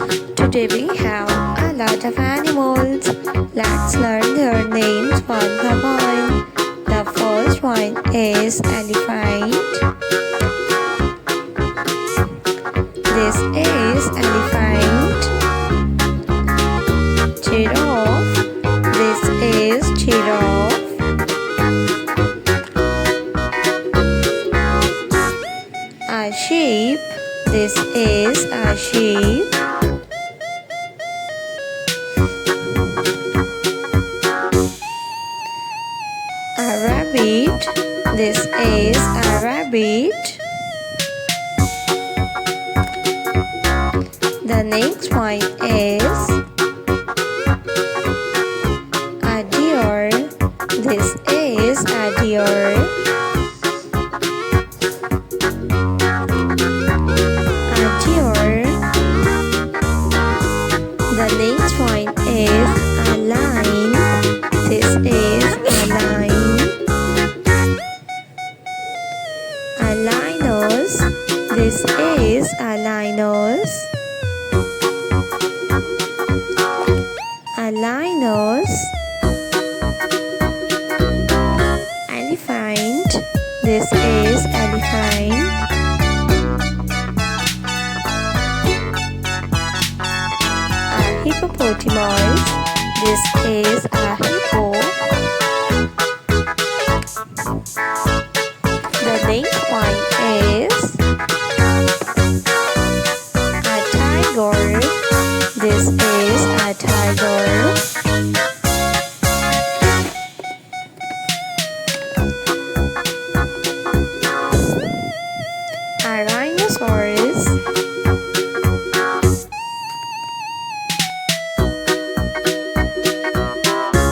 Today we have a lot of animals. Let's learn their names one by one. The first one is elephant. This is elephant. Giraffe. This is giraffe. A sheep. This is a sheep. A rabbit. This is a rabbit. The next one is a deer. This is a deer. A deer. The next one is a lion. This is a lion. A lioness. This is a lioness. A lioness. Elephant. This is elephant. A hippopotamus. This is a hippo. The next one is a tiger. This is a tiger.